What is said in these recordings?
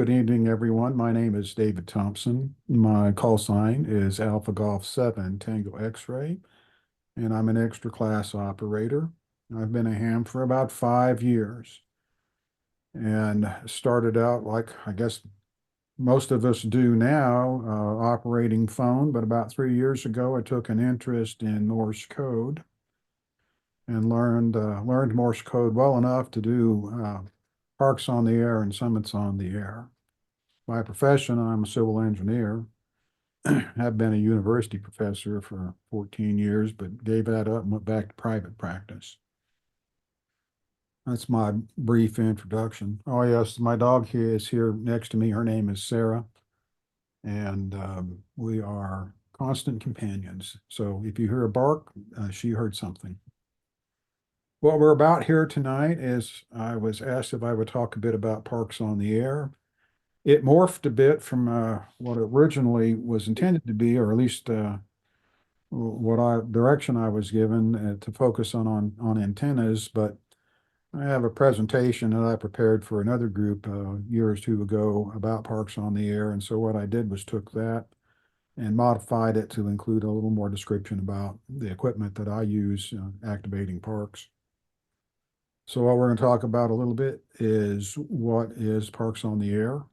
Good evening, everyone. My name is David Thompson. My call sign is Alpha Golf 7 Tango X-Ray, and I'm an extra class operator. I've been a ham for about 5 years and started out like I guess most of us do now, operating phone, but about 3 years ago, I took an interest in Morse code and learned Morse code well enough to do parks on the air and summits on the air. By profession, I'm a civil engineer. Have been a university professor for 14 years, but gave that up and went back to private practice. That's my brief introduction. Oh, yes, my dog here is here next to me. Her name is Sarah, and we are constant companions. So if you hear a bark, she heard something. What we're about here tonight is I was asked if I would talk a bit about parks on the air. It morphed a bit from what originally was intended to be, or at least direction I was given to focus on antennas. But I have a presentation that I prepared for another group a year or two ago about parks on the air, and so what I did was took that and modified it to include a little more description about the equipment that I use activating parks. So what we're going to talk about a little bit is what is parks on the air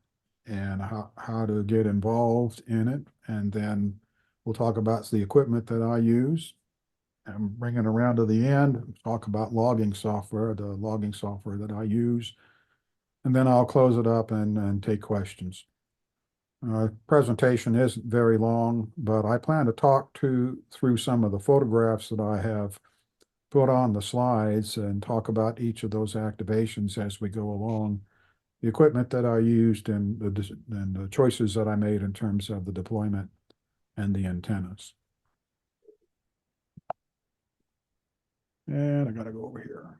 and how to get involved in it. And then we'll talk about the equipment that I use and bring it around to the end, talk about logging software, the logging software that I use. And then I'll close it up and take questions. Presentation isn't very long, but I plan to talk through some of the photographs that I have put on the slides and talk about each of those activations as we go along, the equipment that I used and the choices that I made in terms of the deployment and the antennas. And I got to go over here.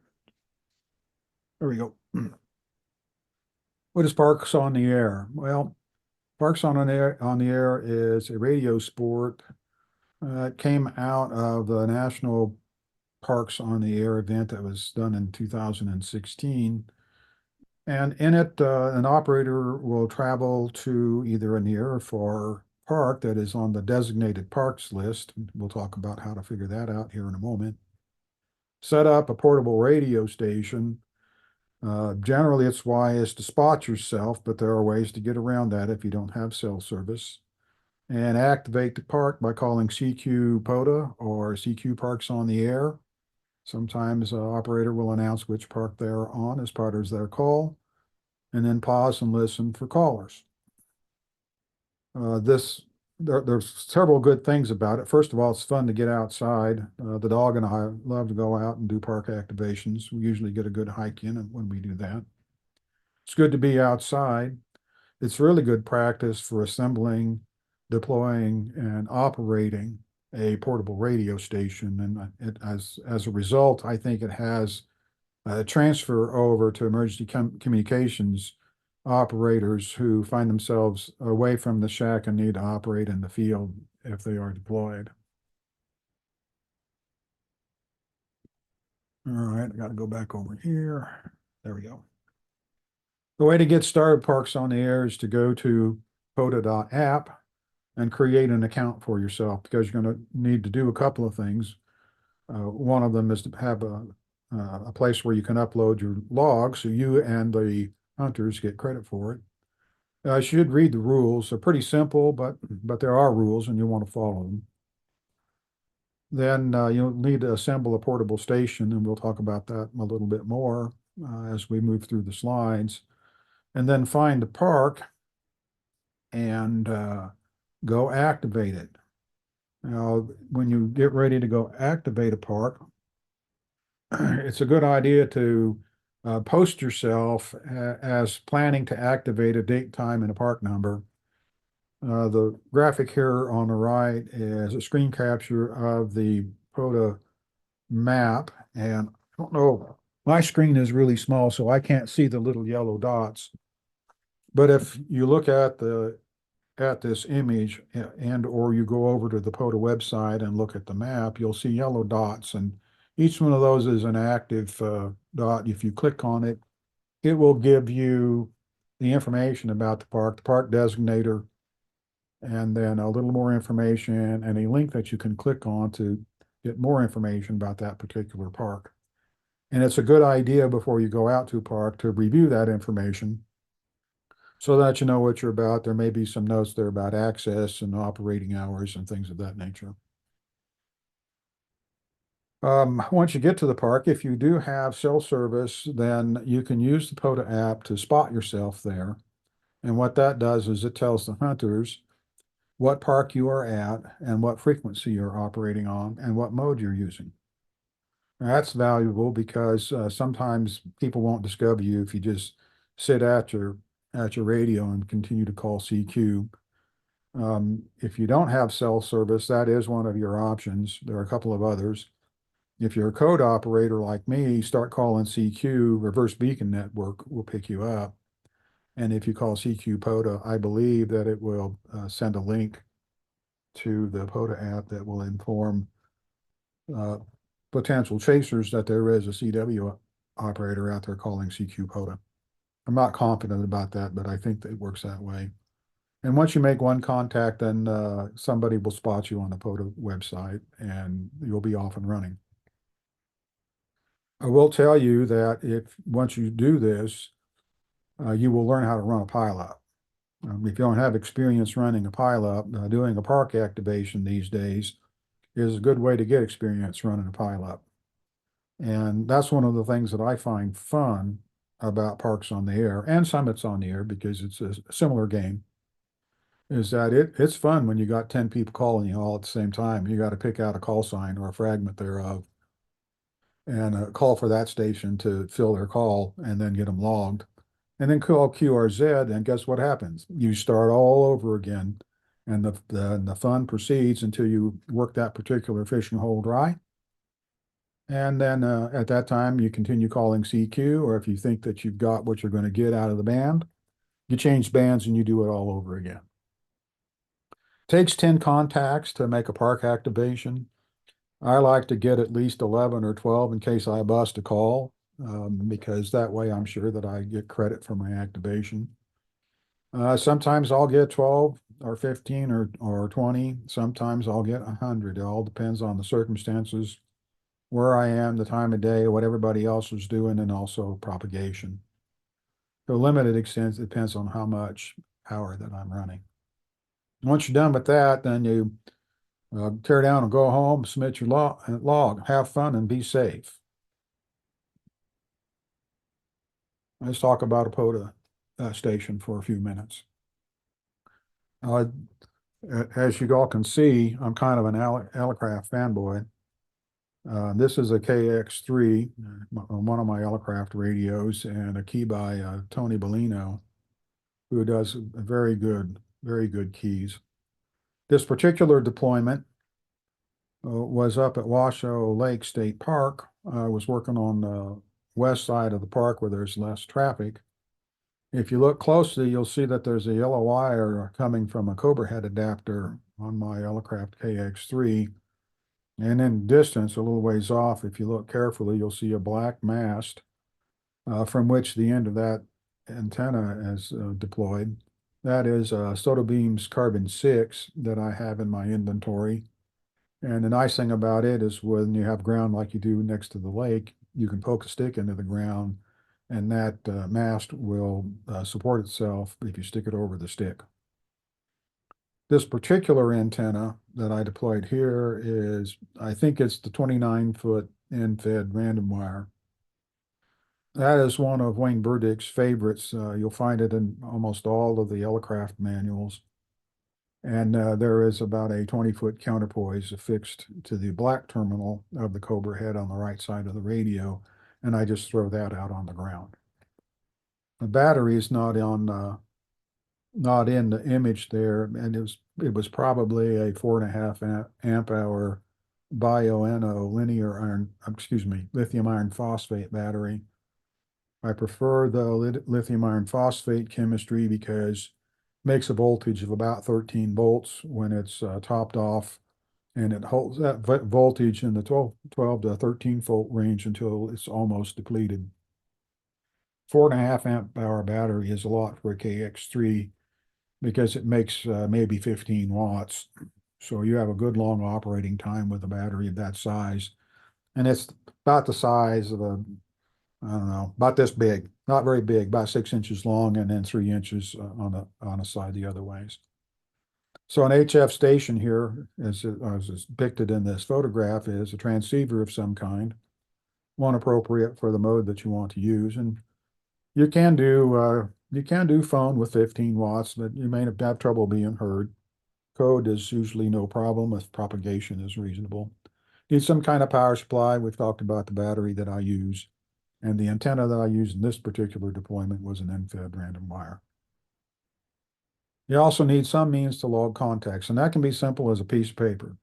There we go. What is Parks on the Air? Well, Parks on the Air is a radio sport. It came out of the National Parks on the Air event that was done in 2016. And in it, an operator will travel to either a near or far park that is on the designated parks list. We'll talk about how to figure that out here in a moment. Set up a portable radio station. Generally, its why is to spot yourself, but there are ways to get around that if you don't have cell service. And activate the park by calling CQ POTA or CQ Parks on the Air. Sometimes an operator will announce which park they're on as part of their call, and then pause and listen for callers. There's several good things about it. First of all, it's fun to get outside. The dog and I love to go out and do park activations. We usually get a good hike in when we do that. It's good to be outside. It's really good practice for assembling, deploying, and operating a portable radio station. And as a result, I think it has a transfer over to emergency communications operators who find themselves away from the shack and need to operate in the field if they are deployed. All right, I got to go back over here. There we go. The way to get started Parks on the Air is to go to POTA.app and create an account for yourself, because you're going to need to do a couple of things. One of them is to have a place where you can upload your logs so you and the hunters get credit for it. I should read the rules. They're pretty simple, but there are rules and you want to follow them. Then you'll need to assemble a portable station, and we'll talk about that a little bit more as we move through the slides. And then find the park and go activate it. Now, when you get ready to go activate a park, it's a good idea to post yourself as planning to activate a date, time, and a park number. The graphic here on the right is a screen capture of the POTA map. And I don't know, my screen is really small, so I can't see the little yellow dots. But if you look at this image or you go over to the POTA website and look at the map, you'll see yellow dots, and each one of those is an active dot. If you click on it, it will give you the information about the park designator, and then a little more information and a link that you can click on to get more information about that particular park. And it's a good idea before you go out to a park to review that information so that you know what you're about. There may be some notes there about access and operating hours and things of that nature. Once you get to the park, if you do have cell service, then you can use the POTA app to spot yourself there. And what that does is it tells the hunters what park you are at and what frequency you're operating on and what mode you're using. Now, that's valuable because sometimes people won't discover you if you just sit at your radio and continue to call CQ. If you don't have cell service, that is one of your options. There are a couple of others. If you're a code operator like me, start calling CQ, reverse beacon network will pick you up. And if you call CQ POTA, I believe that it will send a link to the POTA app that will inform potential chasers that there is a CW operator out there calling CQ POTA. I'm not confident about that, but I think that it works that way. And once you make one contact, then somebody will spot you on the POTA website and you'll be off and running. I will tell you that if once you do this, you will learn how to run a pileup. If you don't have experience running a pileup, doing a park activation these days is a good way to get experience running a pileup. And that's one of the things that I find fun about Parks on the Air and Summits on the Air, because it's a similar game, is that it's fun when you got 10 people calling you all at the same time. You got to pick out a call sign or a fragment thereof and call for that station to fill their call and then get them logged. And then call QRZ, and guess what happens? You start all over again, and the fun proceeds until you work that particular fishing hole dry. And then at that time, you continue calling CQ, or if you think that you've got what you're going to get out of the band, you change bands and you do it all over again. Takes 10 contacts to make a park activation. I like to get at least 11 or 12 in case I bust a call, because that way I'm sure that I get credit for my activation. Sometimes I'll get 12 or 15 or 20. Sometimes I'll get 100. It all depends on the circumstances, where I am, the time of day, what everybody else is doing, and also propagation. To a limited extent, it depends on how much power that I'm running. Once you're done with that, then you tear down and go home, submit your log, have fun, and be safe. Let's talk about a POTA station for a few minutes. As you all can see, I'm kind of an Elecraft fanboy. This is a KX3, one of my Elecraft radios, and a key by Tony Bellino, who does very good keys. This particular deployment was up at Washoe Lake State Park. I was working on the west side of the park where there's less traffic. If you look closely, you'll see that there's a yellow wire coming from a Cobra head adapter on my Elecraft KX3. And in distance, a little ways off, if you look carefully, you'll see a black mast from which the end of that antenna is deployed. That is Sotobeam's Carbon 6 that I have in my inventory. And the nice thing about it is when you have ground like you do next to the lake, you can poke a stick into the ground and that mast will support itself if you stick it over the stick. This particular antenna that I deployed here is, I think it's the 29-foot end-fed random wire. That is one of Wayne Burdick's favorites. You'll find it in almost all of the Elecraft manuals. And there is about a 20-foot counterpoise affixed to the black terminal of the Cobra head on the right side of the radio, and I just throw that out on the ground. The battery is not in the image there, and it was probably a 4.5 amp hour BioNO lithium iron phosphate battery. I prefer the lithium iron phosphate chemistry because it makes a voltage of about 13 volts when it's topped off, and it holds that voltage in the 12 to 13 volt range until it's almost depleted. 4.5 amp hour battery is a lot for a KX3 because it makes maybe 15 watts. So you have a good long operating time with a battery of that size. And it's about the size of a, I don't know, about this big, not very big, about 6 inches long, and then 3 inches on a side the other ways. So an HF station here, as depicted in this photograph, is a transceiver of some kind, one appropriate for the mode that you want to use. And you can do phone with 15 watts, but you may have trouble being heard. Code is usually no problem if propagation is reasonable. Need some kind of power supply. We've talked about the battery that I use. And the antenna that I used in this particular deployment was an end-fed random wire. You also need some means to log contacts, and that can be simple as a piece of paper,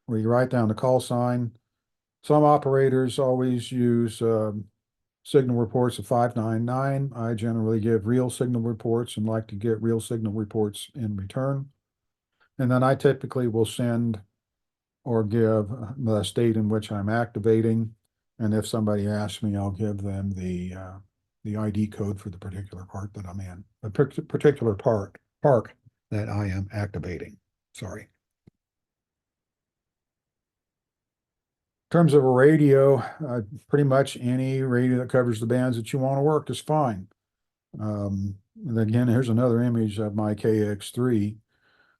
where you write down the call sign. Some operators always use signal reports of 599. I generally give real signal reports and like to get real signal reports in return. And then I typically will send or give the state in which I'm activating. And if somebody asks me, I'll give them the ID code for the particular part that I'm in, a particular park that I am activating. Sorry. In terms of a radio, pretty much any radio that covers the bands that you want to work is fine. And again, here's another image of my KX3,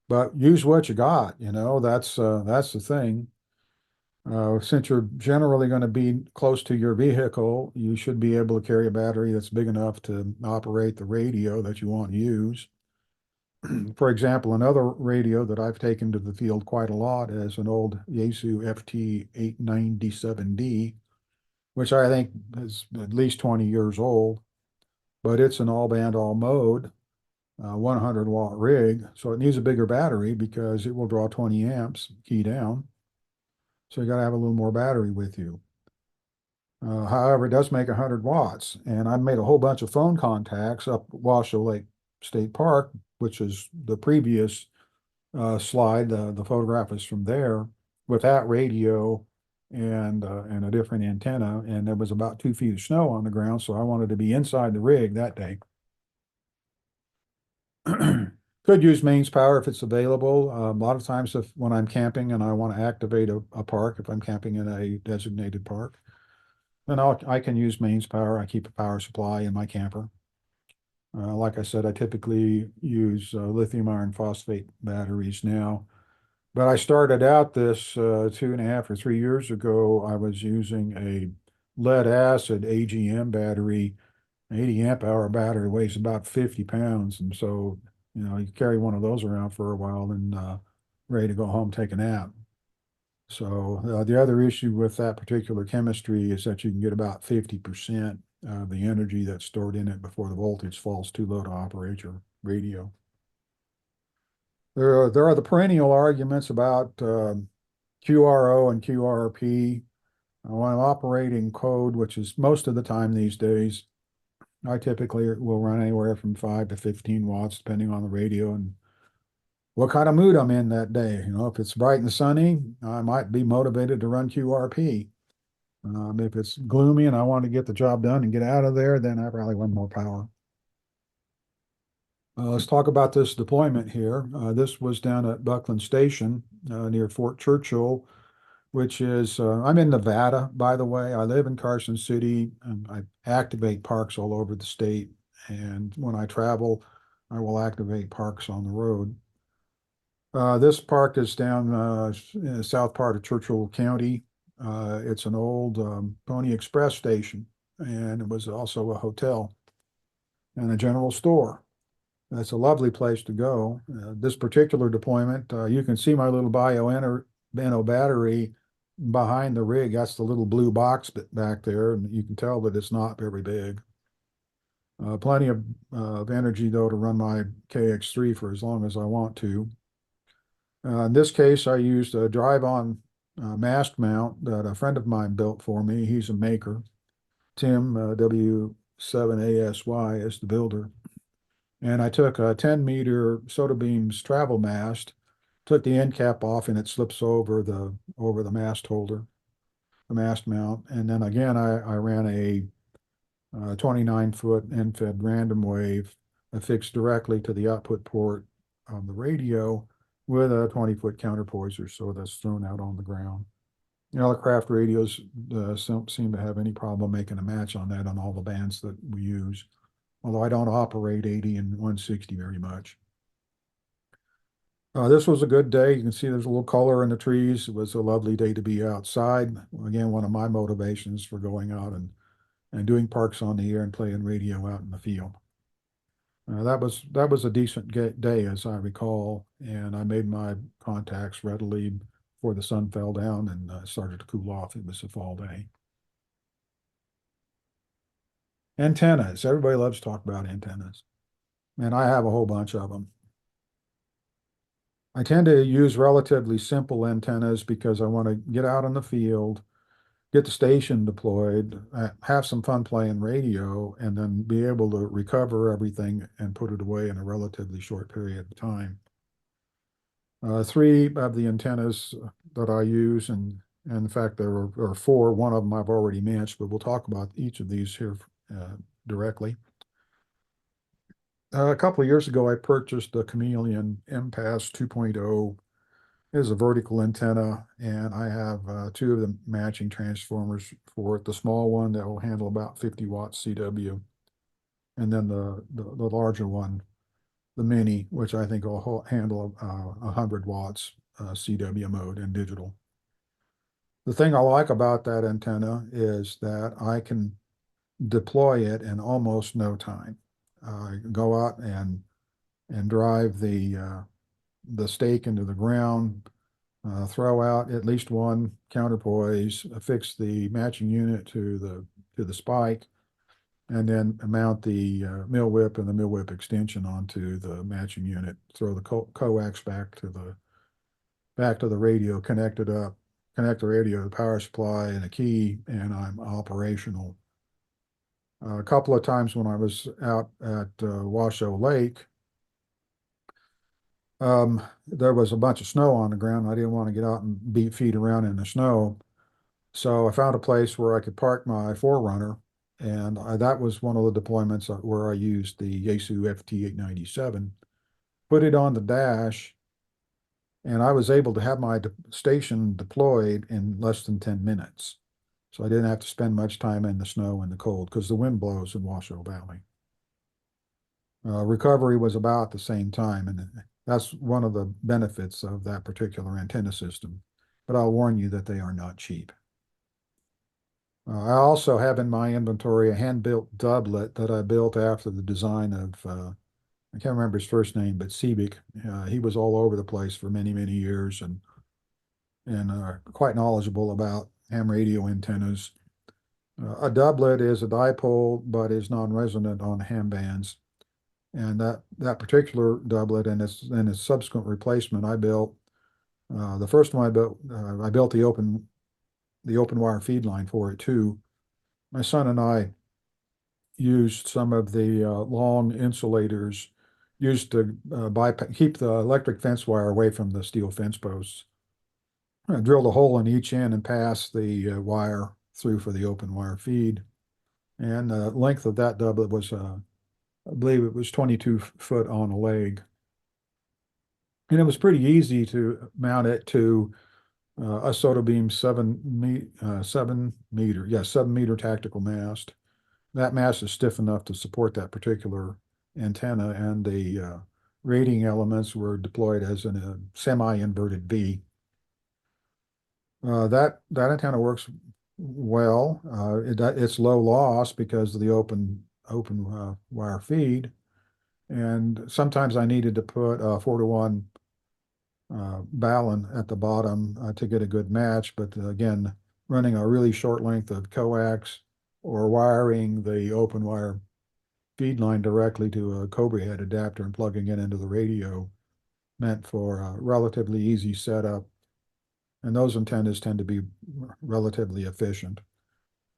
but use what you got, that's the thing. Since you're generally going to be close to your vehicle, you should be able to carry a battery that's big enough to operate the radio that you want to use. For example, another radio that I've taken to the field quite a lot is an old Yaesu FT897D, which I think is at least 20 years old, but it's an all band, all mode, 100-watt rig. So it needs a bigger battery because it will draw 20 amps key down. So you got to have a little more battery with you. However, it does make 100 watts. And I've made a whole bunch of phone contacts up Washoe Lake State Park, which is the previous slide. The photograph is from there with that radio and a different antenna. And there was about 2 feet of snow on the ground. So I wanted to be inside the rig that day. Could use mains power if it's available. A lot of times when I'm camping and I want to activate a park, if I'm camping in a designated park, then I can use mains power. I keep a power supply in my camper. Like I said, I typically use lithium iron phosphate batteries now. But I started out this 2.5 or 3 years ago. I was using a lead acid AGM battery. 80 amp hour battery weighs about 50 pounds. And so, you carry one of those around for a while and ready to go home, take a nap. So the other issue with that particular chemistry is that you can get about 50% of the energy that's stored in it before the voltage falls too low to operate your radio. There are the perennial arguments about QRO and QRP. When I'm operating code, which is most of the time these days, I typically will run anywhere from 5 to 15 watts, depending on the radio and what kind of mood I'm in that day. If it's bright and sunny, I might be motivated to run QRP. If it's gloomy and I want to get the job done and get out of there, then I probably run more power. Let's talk about this deployment here. This was down at Buckland Station near Fort Churchill, which is, I'm in Nevada, by the way. I live in Carson City, and I activate parks all over the state. And when I travel, I will activate parks on the road. This park is down in the south part of Churchill County. It's an old Pony Express station, and it was also a hotel and a general store. That's a lovely place to go. This particular deployment, you can see my little Beno battery behind the rig. That's the little blue box back there, and you can tell that it's not very big. Plenty of energy, though, to run my KX3 for as long as I want to. In this case, I used a drive-on mast mount that a friend of mine built for me. He's a maker. Tim, W7ASY, is the builder. And I took a 10-meter Soda Beams travel mast, took the end cap off, and it slips over the mast holder, the mast mount. And then again, I ran a 29-foot end-fed random wave affixed directly to the output port of the radio with a 20-foot counterpoiser, so that's thrown out on the ground. The craft radios don't seem to have any problem making a match on that on all the bands that we use, although I don't operate 80 and 160 very much. This was a good day. You can see there's a little color in the trees. It was a lovely day to be outside. Again, one of my motivations for going out and doing parks on the air and playing radio out in the field. That was a decent day, as I recall, and I made my contacts readily before the sun fell down and started to cool off. It was a fall day. Antennas. Everybody loves to talk about antennas, and I have a whole bunch of them. I tend to use relatively simple antennas because I want to get out in the field, get the station deployed, have some fun playing radio, and then be able to recover everything and put it away in a relatively short period of time. Three of the antennas that I use, and in fact, there are four. One of them I've already mentioned, but we'll talk about each of these here directly. A couple of years ago, I purchased the Chameleon Impasse 2.0. It is a vertical antenna, and I have two of the matching transformers for it. The small one that will handle about 50 watts CW, and then the larger one, the mini, which I think will handle 100 watts CW mode and digital. The thing I like about that antenna is that I can deploy it in almost no time. Go out and drive the stake into the ground, throw out at least one counterpoise, affix the matching unit to the spike, and then mount the mill whip and the mill whip extension onto the matching unit. Throw the coax back to the radio, connect the radio to the power supply and a key, and I'm operational. A couple of times when I was out at Washoe Lake, there was a bunch of snow on the ground. I didn't want to get out and beat feet around in the snow. So I found a place where I could park my Forerunner, and that was one of the deployments where I used the Yaesu FT897, put it on the dash, and I was able to have my station deployed in less than 10 minutes. So I didn't have to spend much time in the snow and the cold because the wind blows in Washoe Valley. Recovery was about the same time, and that's one of the benefits of that particular antenna system. But I'll warn you that they are not cheap. I also have in my inventory a hand-built doublet that I built after the design of, I can't remember his first name, but Seebeck. He was all over the place for many, many years and quite knowledgeable about ham radio antennas. A doublet is a dipole, but is non-resonant on ham bands. And that particular doublet and its subsequent replacement, I built. The first one I built the open wire feed line for it too. My son and I used some of the long insulators used to keep the electric fence wire away from the steel fence posts. I drilled a hole in each end and passed the wire through for the open wire feed. And the length of that doublet was, I believe it was 22 foot on a leg. And it was pretty easy to mount it to a Sotobeam 7 meter tactical mast. That mast is stiff enough to support that particular antenna, and the rating elements were deployed as in a semi-inverted V. That antenna works well. It's low loss because of the open wire feed, and sometimes I needed to put a 4-to-1 balun at the bottom to get a good match. But again, running a really short length of coax or wiring the open wire feed line directly to a Cobra head adapter and plugging it into the radio meant for a relatively easy setup. And those antennas tend to be relatively efficient.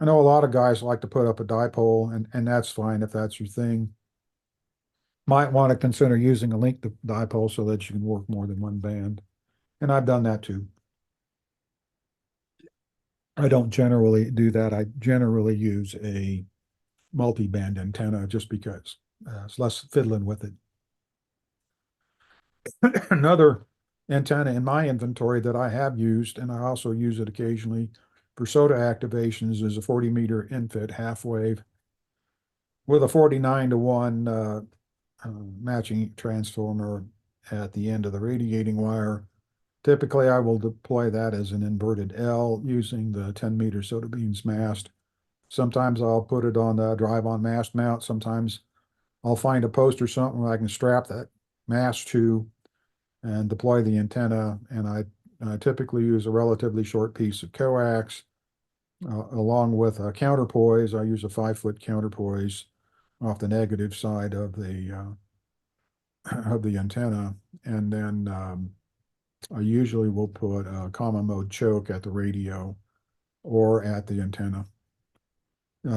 I know a lot of guys like to put up a dipole, and that's fine if that's your thing. Might want to consider using a linked dipole so that you can work more than one band. And I've done that too. I don't generally do that. I generally use a multi-band antenna just because it's less fiddling with it. Another antenna in my inventory that I have used, and I also use it occasionally for SOTA activations, is a 40-meter infit half wave with a 49-to-1 matching transformer at the end of the radiating wire. Typically, I will deploy that as an inverted L using the 10-meter SOTA beams mast. Sometimes I'll put it on the drive-on mast mount. Sometimes I'll find a post or something where I can strap that mast to and deploy the antenna. And I typically use a relatively short piece of coax along with a counterpoise. I use a 5-foot counterpoise off the negative side of the antenna, and then I usually will put a common mode choke at the radio or at the antenna,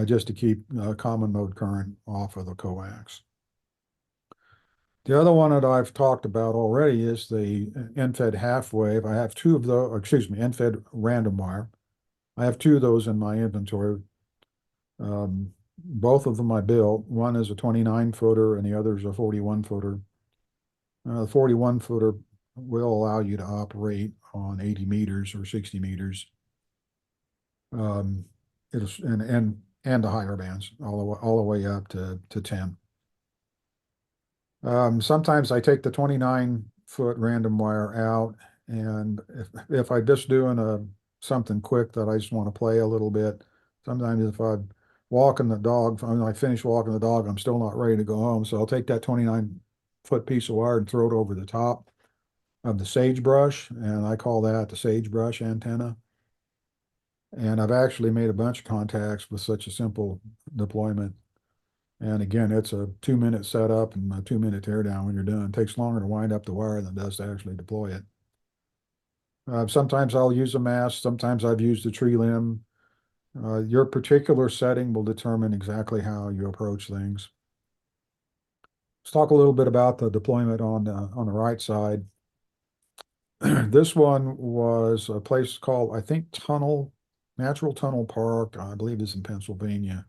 just to keep common mode current off of the coax. The other one that I've talked about already is the end-fed half wave. I have two of those, end-fed random wire. I have two of those in my inventory. Both of them I built. One is a 29-footer and the other is a 41-footer. The 41-footer will allow you to operate on 80 meters or 60 meters. And the higher bands, all the way up to 10. Sometimes I take the 29-foot random wire out, and if I'm just doing something quick that I just want to play a little bit, sometimes if I'm walking the dog, when I finish walking the dog, I'm still not ready to go home, so I'll take that 29-foot piece of wire and throw it over the top of the sagebrush, and I call that the sagebrush antenna. And I've actually made a bunch of contacts with such a simple deployment. And again, it's a 2-minute setup and a 2-minute teardown when you're done. It takes longer to wind up the wire than it does to actually deploy it. Sometimes I'll use a mast. Sometimes I've used a tree limb. Your particular setting will determine exactly how you approach things. Let's talk a little bit about the deployment on the right side. This one was a place called, I think, Natural Tunnel Park, I believe it's in Pennsylvania.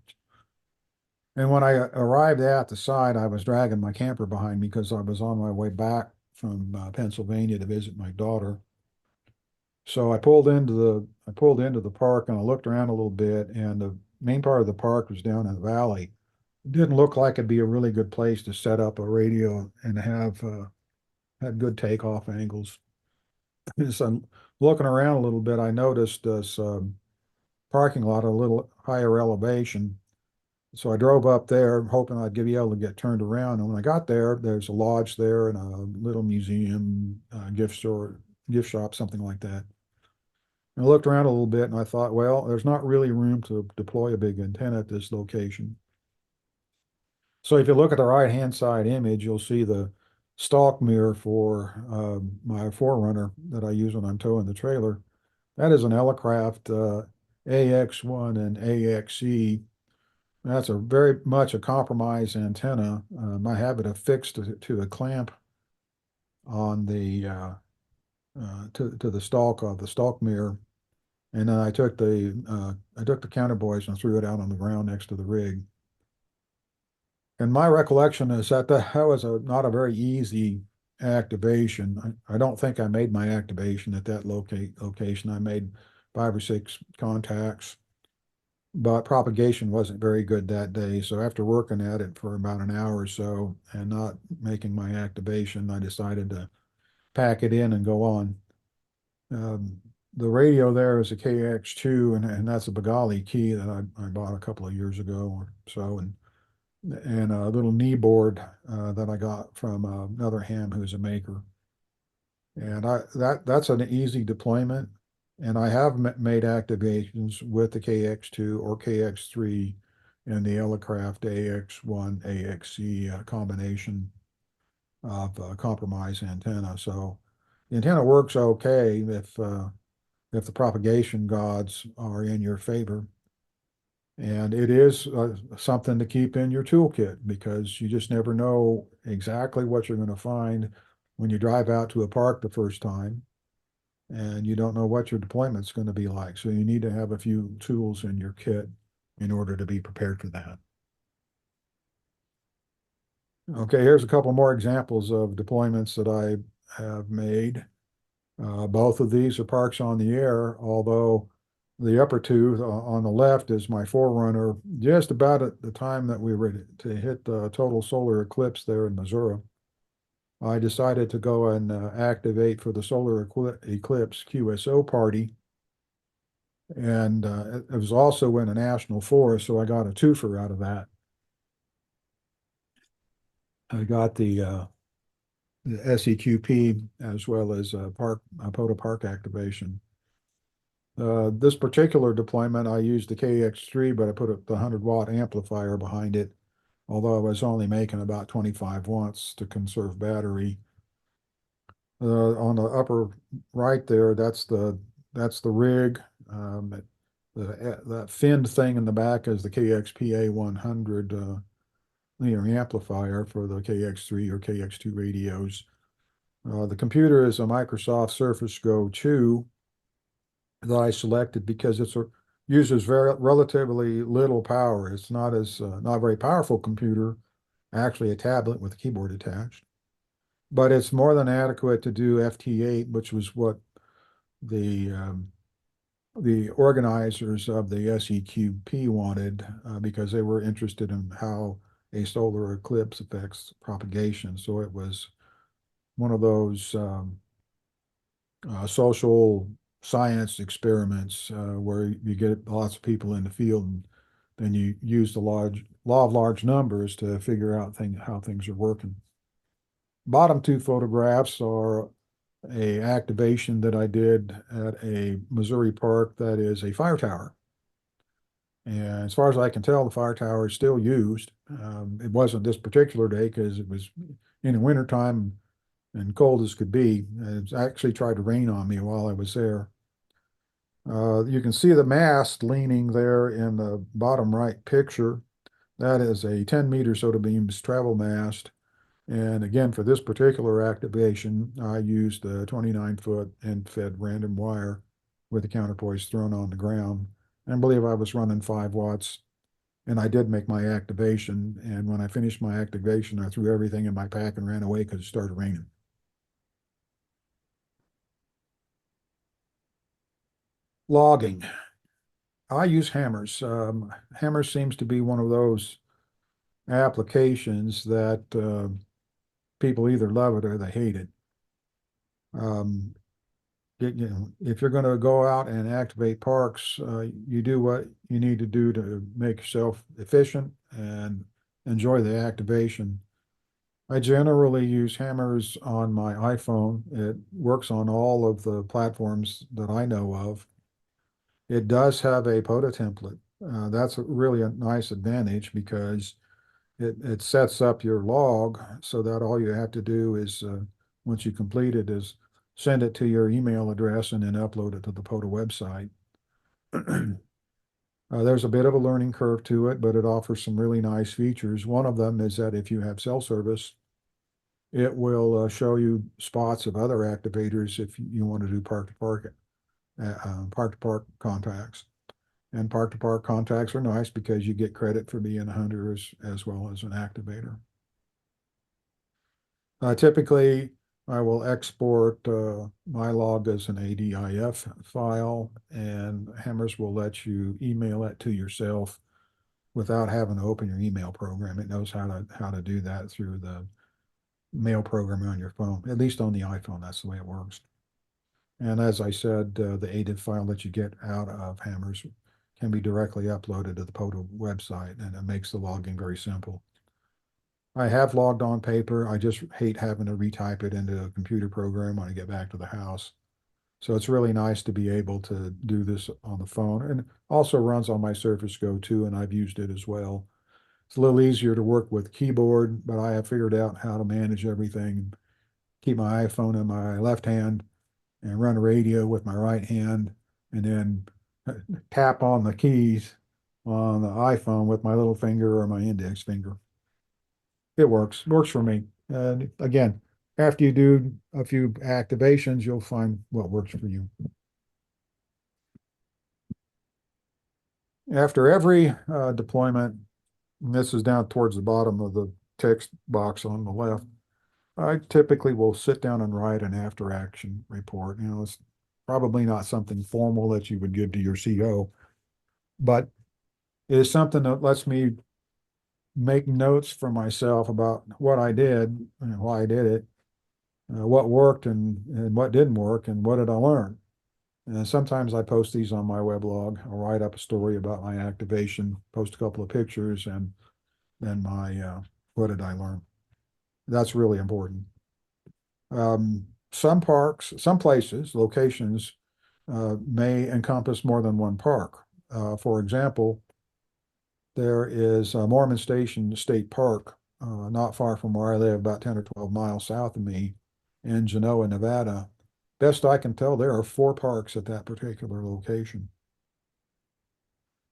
And when I arrived at the site, I was dragging my camper behind me because I was on my way back from Pennsylvania to visit my daughter. So I pulled into the park and I looked around a little bit, and the main part of the park was down in the valley. It didn't look like it'd be a really good place to set up a radio and have had good takeoff angles. So I'm looking around a little bit, I noticed this parking lot at a little higher elevation. So I drove up there hoping I'd be able to get turned around. And when I got there, there's a lodge there and a little museum, gift shop, something like that. And I looked around a little bit and I thought, well, there's not really room to deploy a big antenna at this location. So if you look at the right-hand side image, you'll see the stalk mirror for my Forerunner that I use when I'm towing the trailer. That is an Elecraft AX1 and AXE. That's very much a compromise antenna. I have it affixed to a clamp on the to the stalk of the stalk mirror, and then I took the counterpoise and threw it out on the ground next to the rig. And my recollection is that that was not a very easy activation. I don't think I made my activation at that location. I made 5 or 6 contacts, but propagation wasn't very good that day. So after working at it for about an hour or so and not making my activation, I decided to pack it in and go on. The radio there is a KX2, and that's a Bengali key that I bought a couple of years ago or so, and a little knee board that I got from another ham who's a maker. And that's an easy deployment. And I have made activations with the KX2 or KX3 and the Elecraft AX1, AXE combination of compromise antenna. So the antenna works okay if the propagation gods are in your favor. And it is something to keep in your toolkit because you just never know exactly what you're going to find when you drive out to a park the first time, and you don't know what your deployment's going to be like. So you need to have a few tools in your kit in order to be prepared for that. Okay, here's a couple more examples of deployments that I have made. Both of these are parks on the air, although the upper two on the left is my forerunner, just about at the time that we were to hit the total solar eclipse there in Missouri. I decided to go and activate for the solar eclipse QSO party. And it was also in a national forest, so I got a twofer out of that. I got the SEQP as well as POTA park activation. This particular deployment, I used the KX3, but I put the 100-watt amplifier behind it, although I was only making about 25 watts to conserve battery. On the upper right there, that's the rig. That finned thing in the back is the KXPA 100 linear amplifier for the KX3 or KX2 radios. The computer is a Microsoft Surface Go 2 that I selected because uses relatively little power. It's not a very powerful computer, actually a tablet with a keyboard attached, but it's more than adequate to do FT8, which was what the organizers of the SEQP wanted because they were interested in how a solar eclipse affects propagation. So it was one of those social science experiments where you get lots of people in the field and then you use the law of large numbers to figure out how things are working. Bottom two photographs are a activation that I did at a Missouri park that is a fire tower. And as far as I can tell, the fire tower is still used. It wasn't this particular day because it was in the wintertime and cold as could be. It actually tried to rain on me while I was there. You can see the mast leaning there in the bottom right picture. That is a 10-meter soda beams travel mast. And again, for this particular activation, I used a 29-foot end-fed random wire with the counterpoise thrown on the ground. And I believe I was running 5 watts. And I did make my activation. And when I finished my activation, I threw everything in my pack and ran away because it started raining. Logging. I use hammers. Hammers seems to be one of those applications that people either love it or they hate it. Um, if you're going to go out and activate parks, you do what you need to do to make yourself efficient and enjoy the activation. I generally use hammers on my iPhone. It works on all of the platforms that I know of. It does have a POTA template. That's really a nice advantage because it sets up your log so that all you have to do is, once you complete it, is send it to your email address and then upload it to the POTA website. There's a bit of a learning curve to it, but it offers some really nice features. One of them is that if you have cell service, it will show you spots of other activators if you want to do park-to-park contacts. And park-to-park contacts are nice because you get credit for being a hunter as well as an activator. Typically, I will export my log as an ADIF file, and Hammers will let you email it to yourself without having to open your email program. It knows how to do that through the mail program on your phone, at least on the iPhone. That's the way it works. And as I said, the ADIF file that you get out of Hammers can be directly uploaded to the POTA website, and it makes the logging very simple. I have logged on paper. I just hate having to retype it into a computer program when I get back to the house. So it's really nice to be able to do this on the phone, and also runs on my Surface Go 2, and I've used it as well. It's a little easier to work with keyboard, but I have figured out how to manage everything, keep my iPhone in my left hand and run a radio with my right hand, and then tap on the keys on the iPhone with my little finger or my index finger. It works for me. And again, after you do a few activations, you'll find what works for you. After every deployment, and this is down towards the bottom of the text box on the left. I typically will sit down and write an after action report. You know, it's probably not something formal that you would give to your CO, but it is something that lets me make notes for myself about what I did and why I did it, what worked and what didn't work, and what did I learn. And sometimes I post these on my weblog. I'll write up a story about my activation, post a couple of pictures, and then my what did I learn. That's really important. Some parks, some places, locations may encompass more than one park. For example, there is Mormon Station State Park, not far from where I live, about 10 or 12 miles south of me in Genoa, Nevada. Best I can tell, there are 4 parks at that particular location.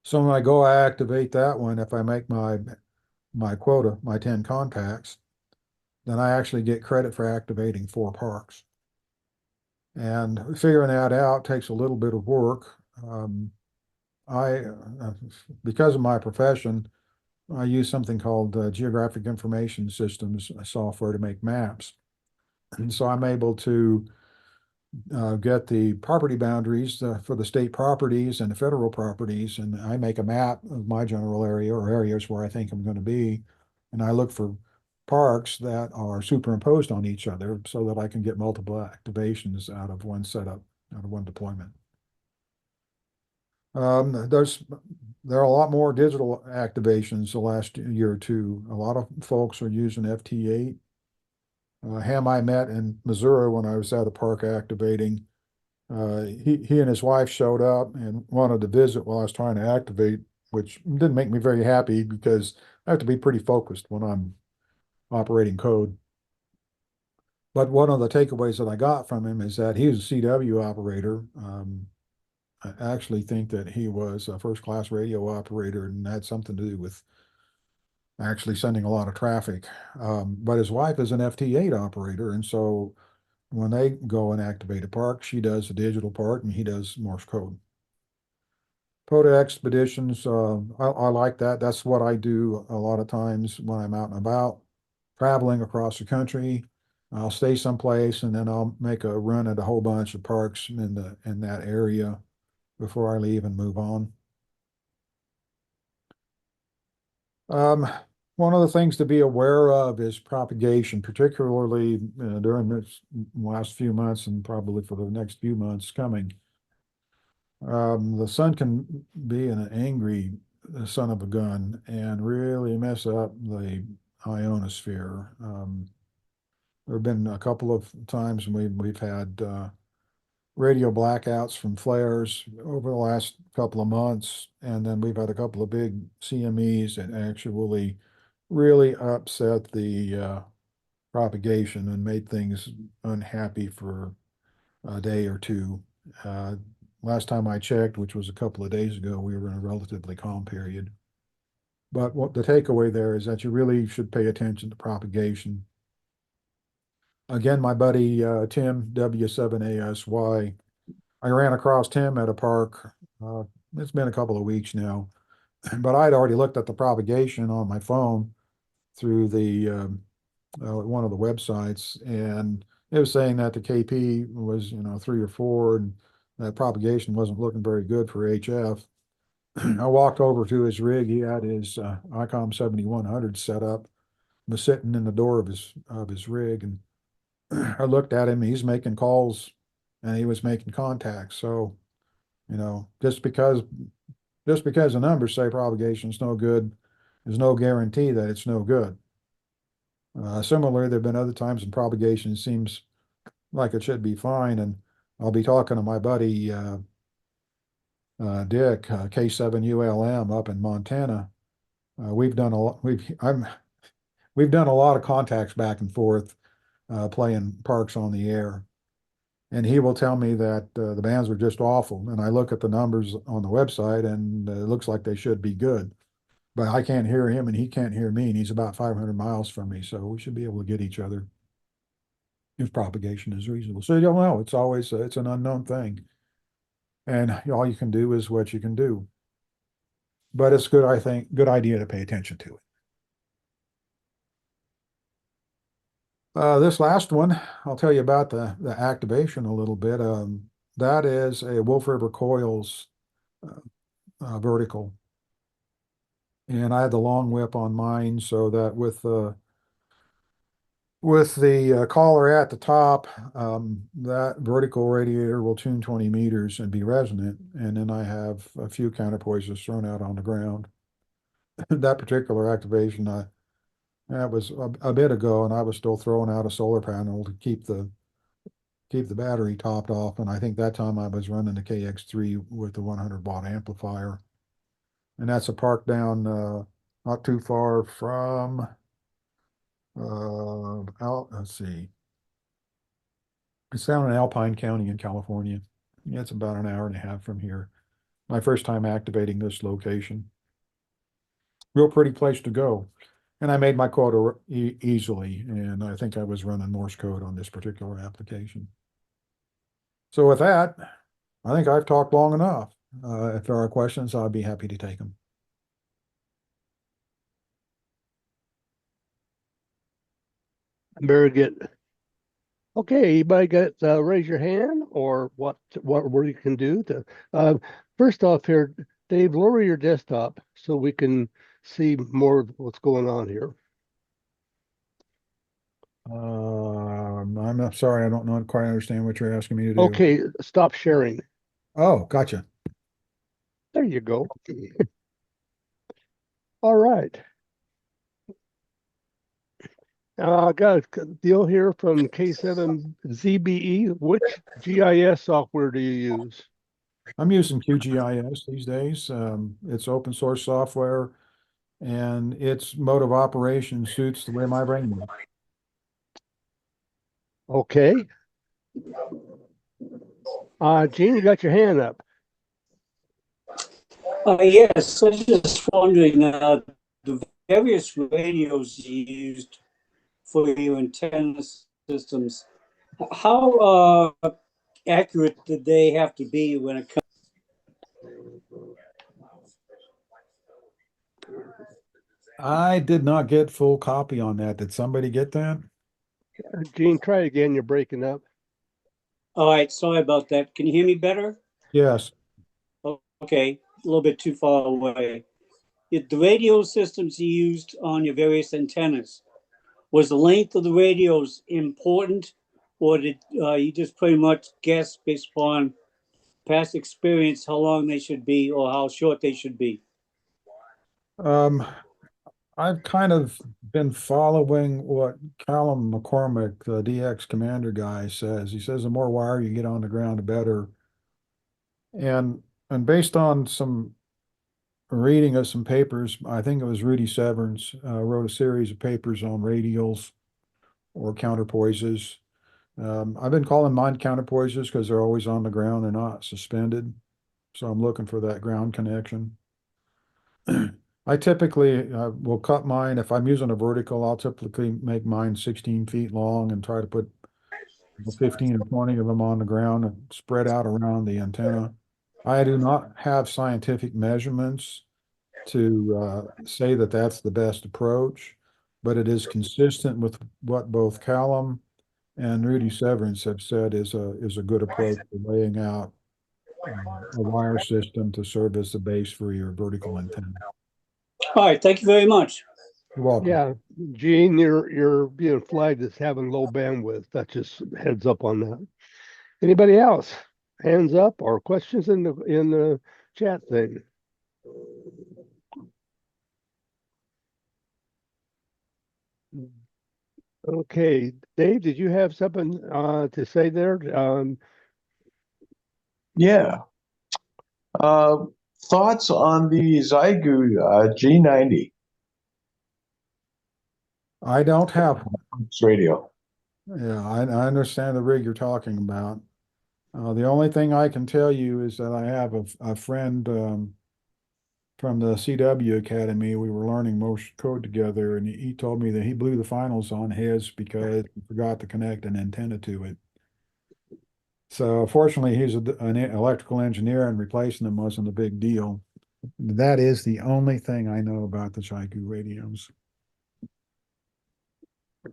So when I go activate that one, if I make my quota, my 10 contacts, then I actually get credit for activating 4 parks. And figuring that out takes a little bit of work. I, because of my profession, I use something called Geographic Information Systems software to make maps. And so I'm able to get the property boundaries for the state properties and the federal properties, and I make a map of my general area or areas where I think I'm going to be, and I look for parks that are superimposed on each other so that I can get multiple activations out of one setup, out of one deployment. There are a lot more digital activations the last year or two. A lot of folks are using FT8. Ham I met in Missouri when I was at a park activating. He and his wife showed up and wanted to visit while I was trying to activate, which didn't make me very happy because I have to be pretty focused when I'm operating code. But one of the takeaways that I got from him is that he was a CW operator. I actually think that he was a first-class radio operator and had something to do with actually sending a lot of traffic. But his wife is an FT8 operator, and so when they go and activate a park, she does the digital part and he does Morse code. POTA expeditions, I like that. That's what I do a lot of times when I'm out and about, traveling across the country. I'll stay someplace and then I'll make a run at a whole bunch of parks in that area before I leave and move on. One of the things to be aware of is propagation, particularly during this last few months and probably for the next few months coming. The sun can be an angry son of a gun and really mess up the ionosphere. There have been a couple of times when we've had radio blackouts from flares over the last couple of months, and then we've had a couple of big CMEs that actually really upset the propagation and made things unhappy for a day or two. Last time I checked, which was a couple of days ago, we were in a relatively calm period. But what the takeaway there is that you really should pay attention to propagation. Again, my buddy Tim, W7ASY, I ran across Tim at a park. It's been a couple of weeks now, but I'd already looked at the propagation on my phone through the one of the websites, and it was saying that the KP was 3 or 4, and that propagation wasn't looking very good for HF. I walked over to his rig. He had his ICOM 7100 set up, was sitting in the door of his rig, and I looked at him. He's making calls and he was making contacts. So, just because the numbers say propagation is no good, there's no guarantee that it's no good. Similarly, there have been other times when propagation seems like it should be fine, and I'll be talking to my buddy Dick, K7ULM up in Montana. We've done a lot. We've done a lot of contacts back and forth, playing parks on the air, and he will tell me that the bands were just awful. And I look at the numbers on the website, and it looks like they should be good, but I can't hear him, and he can't hear me, and he's about 500 miles from me, so we should be able to get each other if propagation is reasonable. So you don't know. It's always it's an unknown thing, and all you can do is what you can do. But it's good, I think, good idea to pay attention to it. This last one, I'll tell you about the activation a little bit. That is a Wolf River Coils vertical. And I had the long whip on mine so that with the collar at the top, that vertical radiator will tune 20 meters and be resonant. And then I have a few counterpoises thrown out on the ground. That particular activation, that was a bit ago, and I was still throwing out a solar panel to keep the battery topped off. And I think that time I was running the KX3 with the 100-watt amplifier. And that's a park down not too far from let's see. It's down in Alpine County in California. Yeah, it's about an hour and a half from here. My first time activating this location. Real pretty place to go. And I made my quota easily, and I think I was running Morse code on this particular application. So with that, I think I've talked long enough. If there are questions, I'll be happy to take them. Very good. Okay, anybody got raise your hand or what you can do to first off here, Dave, lower your desktop so we can see more of what's going on here. I'm sorry, I don't know quite understand what you're asking me to do. Okay, stop sharing. Oh, gotcha. There you go. All right. I got a deal here from K7ZBE. Which GIS software do you use? I'm using QGIS these days. It's open source software, and its mode of operation suits the way my brain works. Okay. Gene, you got your hand up. Yes, I was just wondering, the various radios you used for your antenna systems, how accurate did they have to be when it comes? I did not get full copy on that. Did somebody get that? Gene, try it again. You're breaking up. All right, sorry about that. Can you hear me better? Yes. Okay, a little bit too far away. The radio systems you used on your various antennas, was the length of the radios important, or did you just pretty much guess based upon past experience how long they should be or how short they should be? I've kind of been following what Callum McCormick, the DX commander guy, says. He says the more wire you get on the ground, the better. And based on some reading of some papers, I think it was Rudy Severance, wrote a series of papers on radials or counterpoises. I've been calling mine counterpoises because they're always on the ground, they're not suspended. So I'm looking for that ground connection. I typically will cut mine. If I'm using a vertical, I'll typically make mine 16 feet long and try to put 15 or 20 of them on the ground and spread out around the antenna. I do not have scientific measurements to say that that's the best approach, but it is consistent with what both Callum and Rudy Severance have said is a good approach to laying out a wire system to serve as the base for your vertical antenna. All right, thank you very much. You're welcome. Yeah, Gene, you're being flagged as having low bandwidth. That just heads up on that. Anybody else? Hands up or questions in the chat thing? Okay, Dave, did you have something to say there? Yeah. Thoughts on the Zygu G90 I don't have one. radio? Yeah, I understand the rig you're talking about. The only thing I can tell you is that I have a friend from the CW Academy. We were learning Morse code together, and he told me that he blew the finals on his because he forgot to connect an antenna to it. So fortunately, he's an electrical engineer, and replacing them wasn't a big deal. That is the only thing I know about the Zygu radios.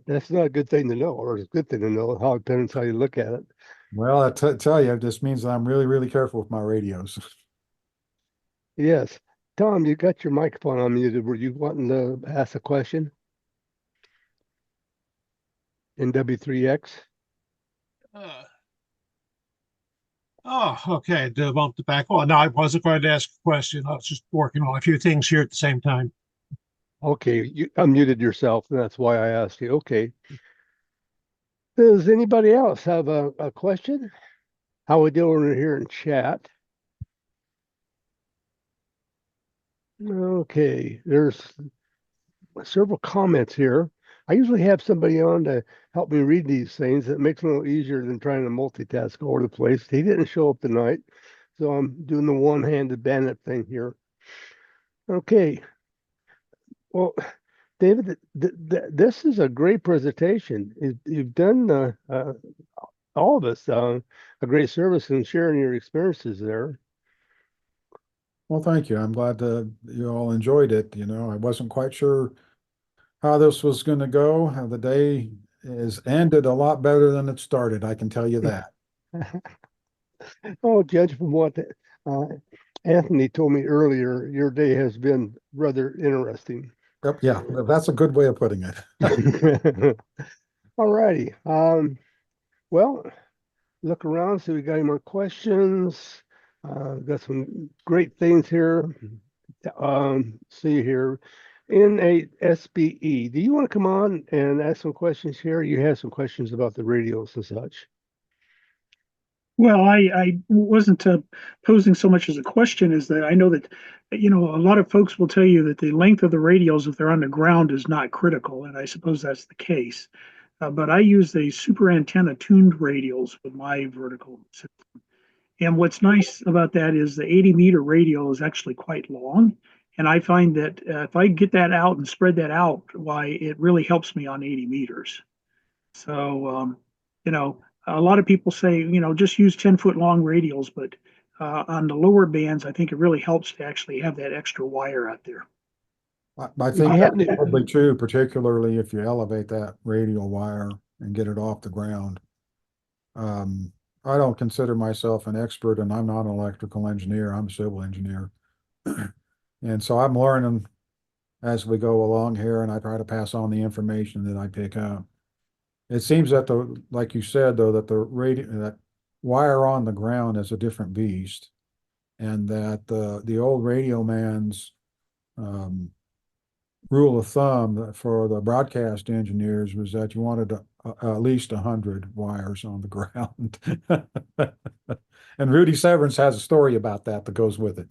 That's not a good thing to know, or it's a good thing to know. How it depends how you look at it. Well, tell you, this means that I'm really, really careful with my radios. Yes. Tom, you got your microphone unmuted. Were you wanting to ask a question? In W3X? Uh, oh, okay. To bump it back. Oh, no, I wasn't going to ask a question. I was just working on a few things here at the same time. Okay, you unmuted yourself, and that's why I asked you. Okay. Does anybody else have a question? How we doing here in chat? Okay, there's several comments here. I usually have somebody on to help me read these things. It makes it a little easier than trying to multitask all over the place. He didn't show up tonight, so I'm doing the one-handed bandit thing here. Okay, well, David, this is a great presentation. You've done all of us a great service in sharing your experiences there. Well, thank you. I'm glad that you all enjoyed it. You know, I wasn't quite sure how this was going to go. How the day is ended a lot better than it started. I can tell you that. Oh, judge from what uh, Anthony told me earlier, your day has been rather interesting. Yep, yeah, that's a good way of putting it. All righty. Well, look around, see if we got any more questions. Got some great things here. See here. N8SBE. Do you want to come on and ask some questions here? You have some questions about the radios and such. Well, I wasn't posing so much as a question as that I know that, a lot of folks will tell you that the length of the radios, if they're on the ground, is not critical, and I suppose that's the case. But I use the super antenna tuned radios with my vertical system. And what's nice about that is the 80-meter radio is actually quite long. And I find that if I get that out and spread that out, why it really helps me on 80 meters. So, a lot of people say, just use 10-foot long radials, but on the lower bands, I think it really helps to actually have that extra wire out there. I think that's probably true, particularly if you elevate that radial wire and get it off the ground. I don't consider myself an expert, and I'm not an electrical engineer. I'm a civil engineer. And so I'm learning as we go along here, and I try to pass on the information that I pick up. It seems that like you said, though, that that wire on the ground is a different beast, and that the old radio man's rule of thumb for the broadcast engineers was that you wanted at least 100 wires on the ground. And Rudy Severance has a story about that goes with it.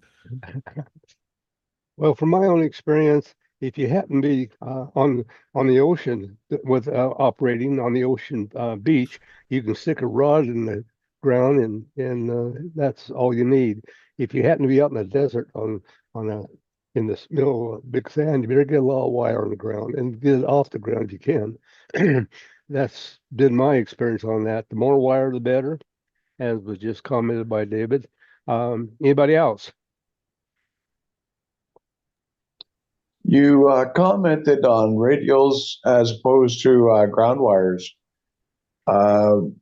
Well, from my own experience, if you happen to be on the ocean with operating on the ocean beach, you can stick a rod in the ground, and that's all you need. If you happen to be out in the desert in the middle of big sand, you better get a lot of wire on the ground and get it off the ground if you can. That's been my experience on that. The more wire, the better, as was just commented by David. Anybody else? You commented on radials as opposed to ground wires. Well,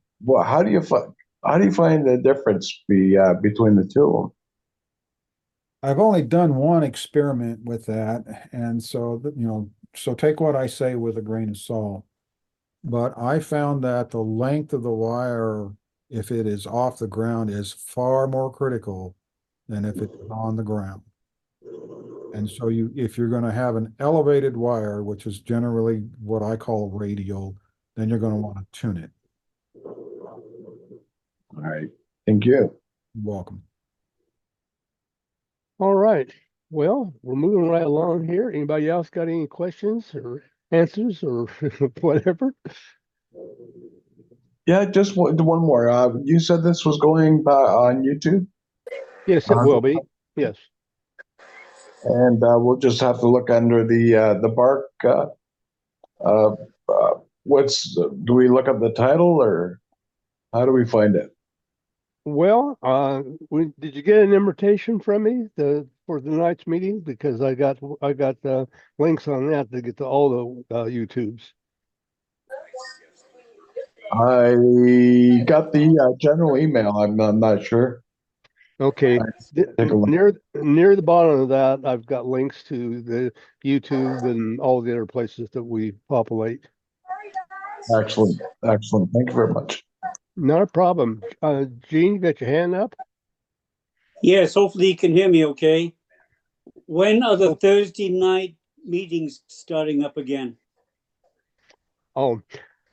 how do you find the difference between the two of them? I've only done one experiment with that, and so so take what I say with a grain of salt. But I found that the length of the wire, if it is off the ground, is far more critical than if it's on the ground. And so if you're going to have an elevated wire, which is generally what I call radial, then you're going to want to tune it. All right. Thank you. You're welcome. All right. Well, we're moving right along here. Anybody else got any questions or answers or whatever? Yeah, just one more. You said this was going on YouTube? Yes, it will be. Yes. And we'll just have to look under the bark. Do we look up the title, or how do we find it? Well, did you get an invitation from me for tonight's meeting? Because I got the links on that to get to all the YouTubes. I got the general email. I'm not sure. Okay, Take a look. near the bottom of that, I've got links to the YouTube and all the other places that we populate. Excellent. Excellent. Thank you very much. Not a problem. Gene, you got your hand up? Yes, hopefully you can hear me okay. When are the Oh. Thursday night meetings starting up again? Oh,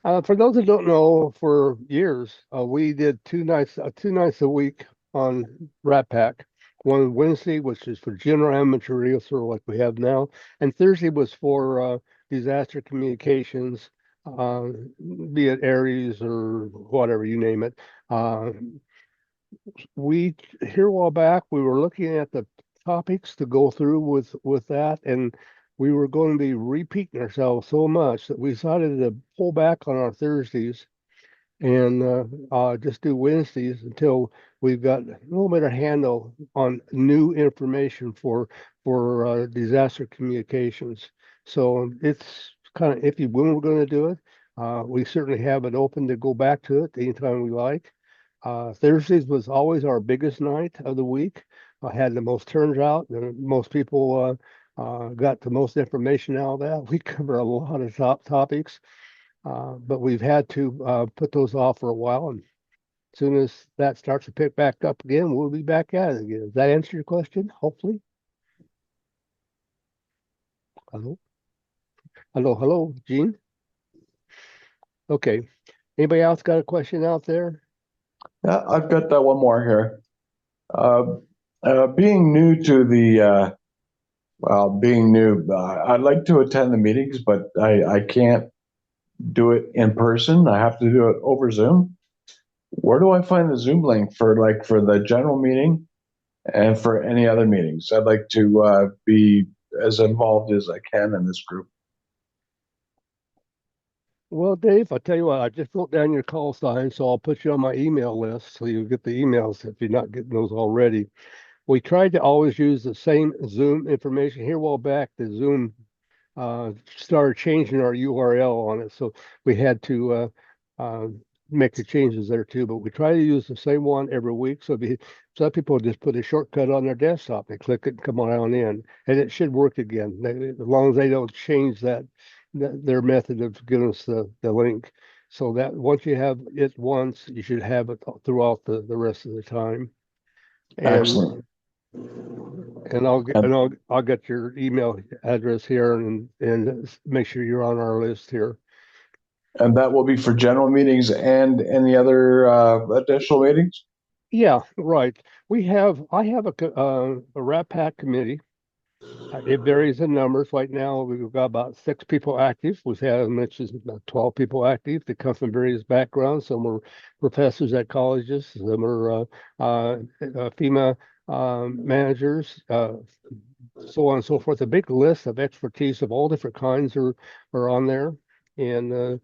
for those that don't know, for years we did two nights a week on RATPAC. One Wednesday, which is for general amateur radio, sort of like we have now, and Thursday was for disaster communications, uh, be it Aries or whatever you name it. We here a while back we were looking at the topics to go through with that, and we were going to be repeating ourselves so much that we decided to pull back on our Thursdays and just do Wednesdays until we've got a little better handle on new information for disaster communications. So it's kind of iffy when we're going to do it. We certainly have it open to go back to it anytime we like. Thursdays was always our biggest night of the week. I had the most turns out, and most people got the most information out of that. We cover a lot of top topics, but we've had to put those off for a while. And as soon as that starts to pick back up again, we'll be back at it again. Does that answer your question? Hopefully. Hello, hello, Gene. Okay. Anybody else got a question out there? Yeah, I've got that one more here. Being new to the being new, I'd like to attend the meetings, but I can't do it in person. I have to do it over Zoom. Where do I find the Zoom link for the general meeting and for any other meetings? I'd like to be as involved as I can in this group. Well, Dave, I'll tell you what, I just wrote down your call sign, so I'll put you on my email list so you'll get the emails if you're not getting those already. We tried to always use the same Zoom information. Here a while back, the Zoom started changing our URL on it, so we had to make the changes there too. But we try to use the same one every week. So some people just put a shortcut on their desktop, they click it and come on in, and it should work again. As long as they don't change their method of giving us the link. So that once you have it once, you should have it throughout the rest of the time. Excellent. And I'll get your email address here and make sure you're on our list here. And that will be for general meetings and any other additional meetings? Yeah, right. I have a RATPAC committee. It varies in numbers. Right now, we've got about 6 people active. We've had as much as 12 people active. They come from various backgrounds. Some are professors at colleges. Some are FEMA managers, so on and so forth. A big list of expertise of all different kinds are on there. And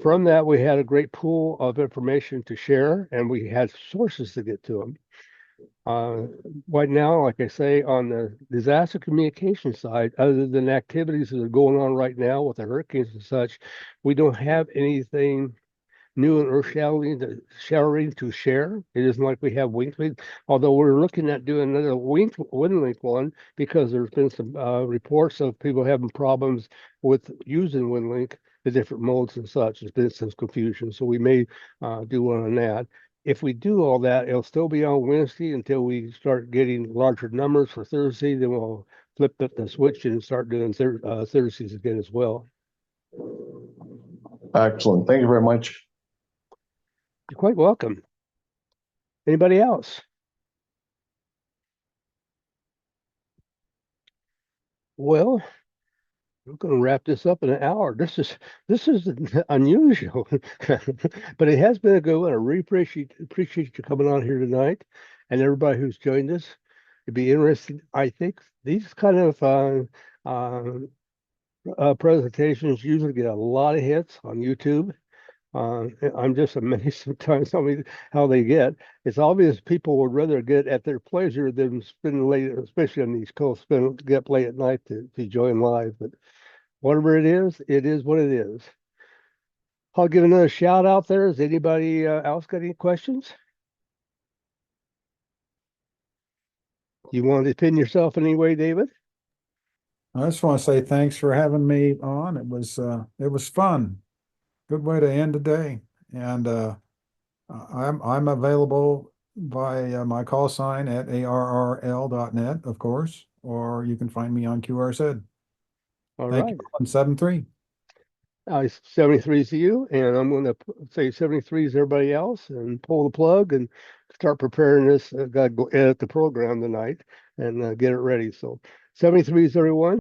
from that, we had a great pool of information to share, and we had sources to get to them. Right now, like I say, on the disaster communication side, other than activities that are going on right now with the hurricanes and such, we don't have anything new and earth-shattering to share. It isn't like we have WinkLink, although we're looking at doing another WinLink one because there's been some reports of people having problems with using WinLink, the different modes and such. There's been some confusion, so we may do one on that. If we do all that, it'll still be on Wednesday until we start getting larger numbers for Thursday. Then we'll flip the switch and start doing Thursdays again as well. Excellent. Thank you very much. You're quite welcome. Anybody else? Well, we're going to wrap this up in an hour. This is unusual, but it has been a good one. I really appreciate you coming on here tonight, and everybody who's joined us. It'd be interesting. I think these kind of presentations usually get a lot of hits on YouTube. I'm just amazed sometimes how they get. It's obvious people would rather get at their pleasure than spend late, especially on the East Coast, get up late at night to join live. But whatever it is what it is. I'll give another shout out there. Has anybody else got any questions? You want to pin yourself in any way, David? I just want to say thanks for having me on. It was fun. Good way to end the day. And I'm available by my call sign at arrl.net, of course, or you can find me on QRZ. All Thank right. you, 173. 73 is you, and I'm going to say 73 is everybody else, and pull the plug and start preparing this. Got to go edit the program tonight and get it ready. So 73 is everyone.